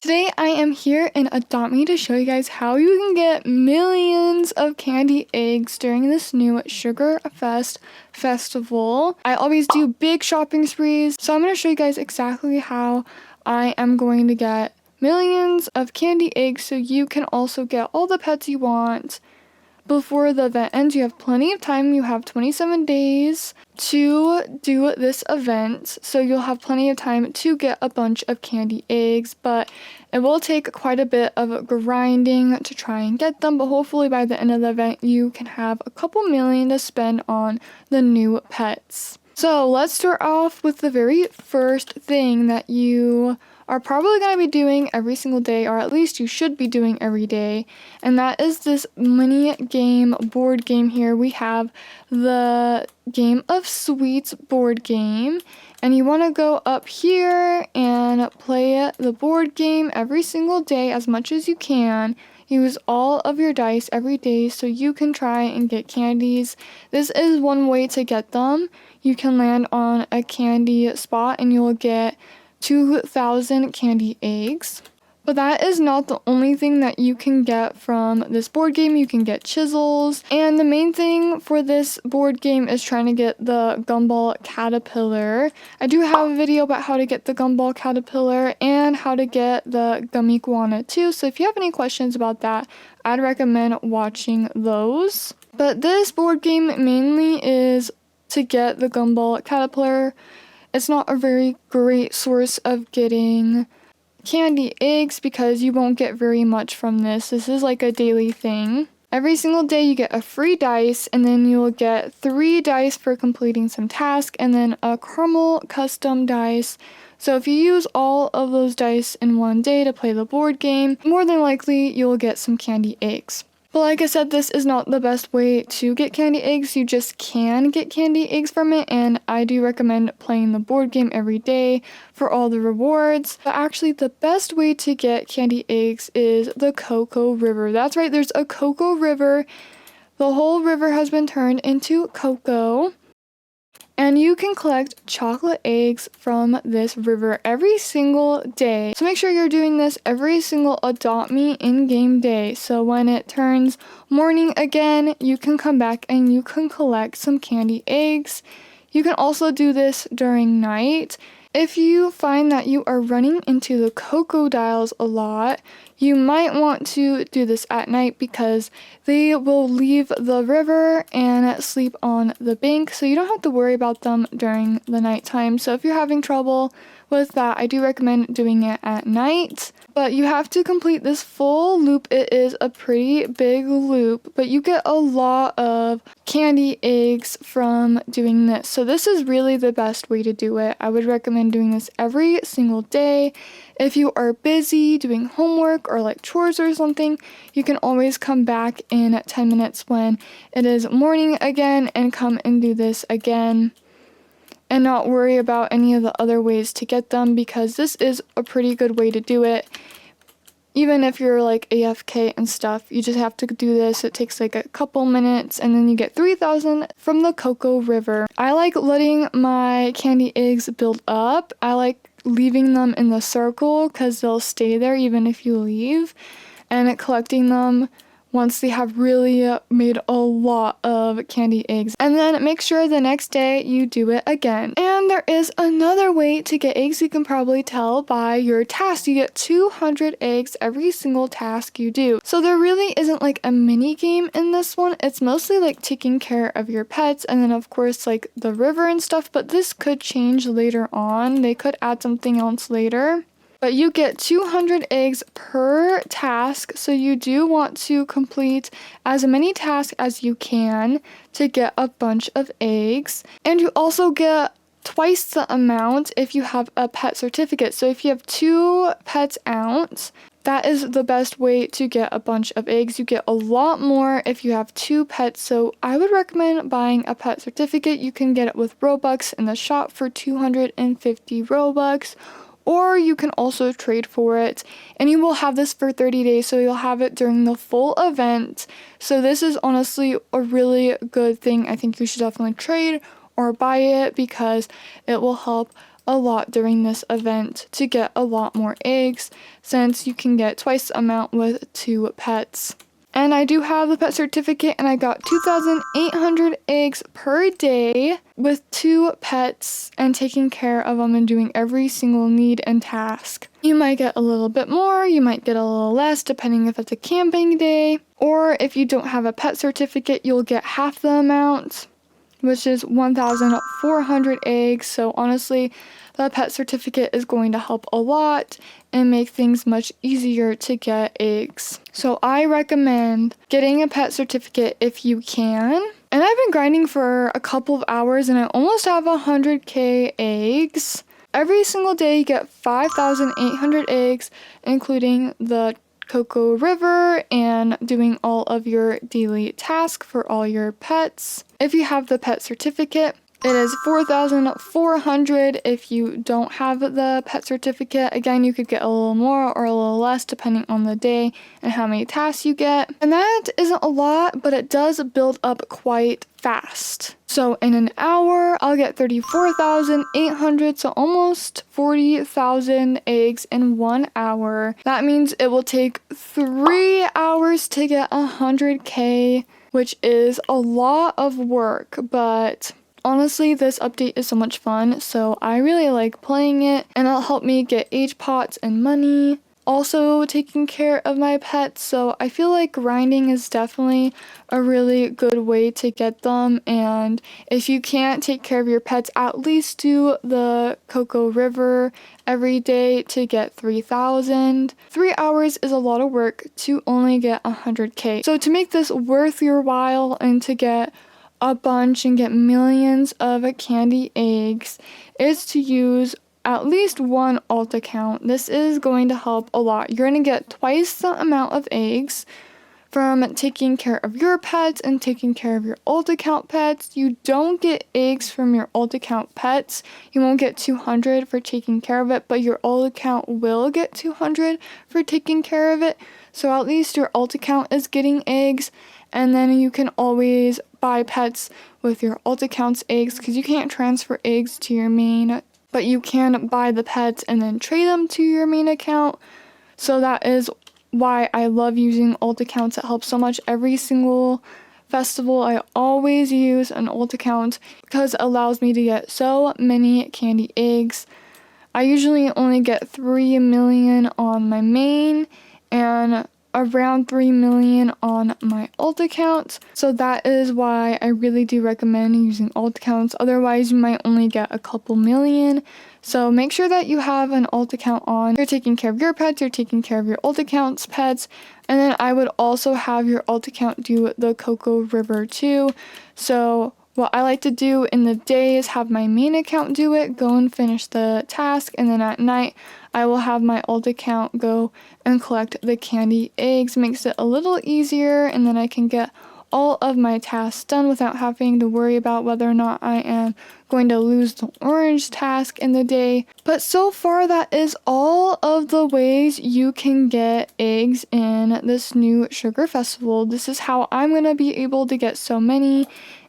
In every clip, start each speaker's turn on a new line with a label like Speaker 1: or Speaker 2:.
Speaker 1: Today I am here in Adopt Me to show you guys how you can get millions of candy eggs during this new Sugarfest festival. I always do big shopping sprees, so I'm going to show you guys exactly how I am going to get millions of candy eggs so you can also get all the pets you want. Before the event ends, you have plenty of time. You have 27 days to do this event, so you'll have plenty of time to get a bunch of candy eggs, but it will take quite a bit of grinding to try and get them, but hopefully by the end of the event, you can have a couple million to spend on the new pets. So let's start off with the very first thing that you are probably going to be doing every single day, or at least you should be doing every day, and that is this mini game board game here. We have the Game of Sweets board game, and you want to go up here and play the board game every single day as much as you can. Use all of your dice every day so you can try and get candies. This is one way to get them. You can land on a candy spot and you'll get 2,000 candy eggs. But that is not the only thing that you can get from this board game. You can get chisels. And the main thing for this board game is trying to get the gumball caterpillar. I do have a video about how to get the gumball caterpillar and how to get the gummy iguana too. So if you have any questions about that, I'd recommend watching those. But this board game mainly is to get the gumball caterpillar. It's not a very great source of getting candy eggs because you won't get very much from this. This is like a daily thing. Every single day you get a free dice, and then you'll get 3 dice for completing some task, and then a caramel custom dice. So if you use all of those dice in one day to play the board game, more than likely you'll get some candy eggs. But like I said, this is not the best way to get candy eggs. You just can get candy eggs from it, and I do recommend playing the board game every day for all the rewards. But actually, the best way to get candy eggs is the Cocoa River. That's right, there's a Cocoa River. The whole river has been turned into cocoa. And you can collect chocolate eggs from this river every single day. So make sure you're doing this every single Adopt Me in-game day. So when it turns morning again, you can come back and you can collect some candy eggs. You can also do this during night. If you find that you are running into the crocodiles a lot, you might want to do this at night because they will leave the river and sleep on the bank, so you don't have to worry about them during the nighttime. So if you're having trouble with that, I do recommend doing it at night. But you have to complete this full loop. It is a pretty big loop, but you get a lot of candy eggs from doing this. So this is really the best way to do it. I would recommend doing this every single day. If you are busy doing homework or like chores or something, you can always come back in 10 minutes when it is morning again and come and do this again. And not worry about any of the other ways to get them because this is a pretty good way to do it. Even if you're like AFK and stuff, you just have to do this. It takes like a couple minutes and then you get 3,000 from the Cocoa River. I like letting my candy eggs build up. I like leaving them in the circle because they'll stay there even if you leave, and collecting them once they have really made a lot of candy eggs. And then make sure the next day you do it again. And there is another way to get eggs. You can probably tell by your task. You get 200 eggs every single task you do. So there really isn't like a mini game in this one. It's mostly like taking care of your pets and then of course like the river and stuff, but this could change later on. They could add something else later. But you get 200 eggs per task, so you do want to complete as many tasks as you can to get a bunch of eggs. And you also get twice the amount if you have a pet certificate. So if you have 2 pets out, that is the best way to get a bunch of eggs. You get a lot more if you have 2 pets, so I would recommend buying a pet certificate. You can get it with Robux in the shop for 250 Robux. Or you can also trade for it, and you will have this for 30 days, so you'll have it during the full event. So this is honestly a really good thing. I think you should definitely trade or buy it because it will help a lot during this event to get a lot more eggs, since you can get twice the amount with 2 pets. And I do have the pet certificate, and I got 2,800 eggs per day with 2 pets and taking care of them and doing every single need and task. You might get a little bit more, you might get a little less depending if it's a camping day, or if you don't have a pet certificate, you'll get half the amount, which is 1,400 eggs. So honestly, the pet certificate is going to help a lot and make things much easier to get eggs. So I recommend getting a pet certificate if you can. And I've been grinding for a couple of hours and I almost have 100k eggs. Every single day you get 5,800 eggs, including the Cocoa River and doing all of your daily tasks for all your pets. If you have the pet certificate, it is 4,400. If you don't have the pet certificate, again, you could get a little more or a little less depending on the day and how many tasks you get. And that isn't a lot, but it does build up quite fast. So in an hour, I'll get 34,800, so almost 40,000 eggs in 1 hour. That means it will take 3 hours to get 100k, which is a lot of work, but honestly, this update is so much fun, so I really like playing it, and it'll help me get age pots and money. Also taking care of my pets, so I feel like grinding is definitely a really good way to get them. And if you can't take care of your pets, at least do the Cocoa River every day to get 3,000. 3 hours is a lot of work to only get 100k. So to make this worth your while and to get a bunch and get millions of candy eggs is to use at least one alt account. This is going to help a lot. You're going to get twice the amount of eggs from taking care of your pets and taking care of your alt account pets. You don't get eggs from your alt account pets. You won't get 200 for taking care of it, but your alt account will get 200 for taking care of it. So at least your alt account is getting eggs, and then you can always buy pets with your alt account's eggs, because you can't transfer eggs to your main, but you can buy the pets and then trade them to your main account. So that is why I love using alt accounts. It helps so much. Every single festival I always use an alt account because it allows me to get so many candy eggs. I usually only get 3 million on my main and around 3 million on my alt account. So that is why I really do recommend using alt accounts. Otherwise, you might only get a couple million. So make sure that you have an alt account on. You're taking care of your pets, you're taking care of your alt account's pets. And then I would also have your alt account do the Cocoa River too. So what I like to do in the day is have my main account do it, go and finish the task, and then at night I will have my alt account go and collect the candy eggs. Makes it a little easier, and then I can get all of my tasks done without having to worry about whether or not I am going to lose the orange task in the day. But so far, that is all of the ways you can get eggs in this new sugar festival. This is how I'm going to be able to get so many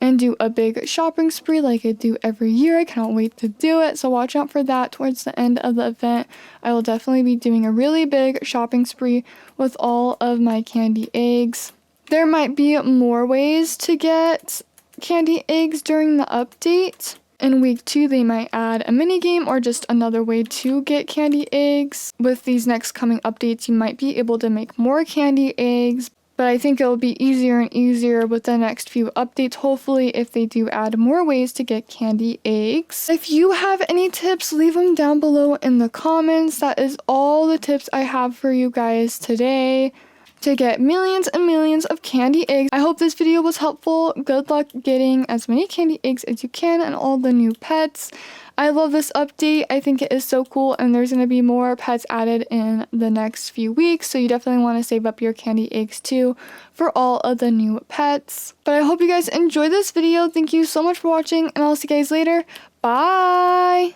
Speaker 1: and do a big shopping spree like I do every year. I cannot wait to do it, so watch out for that towards the end of the event. I will definitely be doing a really big shopping spree with all of my candy eggs. There might be more ways to get candy eggs during the update. In week 2, they might add a mini game or just another way to get candy eggs. With these next coming updates, you might be able to make more candy eggs, but I think it will be easier and easier with the next few updates, hopefully, if they do add more ways to get candy eggs. If you have any tips, leave them down below in the comments. That is all the tips I have for you guys today to get millions and millions of candy eggs. I hope this video was helpful. Good luck getting as many candy eggs as you can and all the new pets. I love this update. I think it is so cool, and there's going to be more pets added in the next few weeks, so you definitely want to save up your candy eggs too for all of the new pets. But I hope you guys enjoyed this video. Thank you so much for watching, and I'll see you guys later. Bye!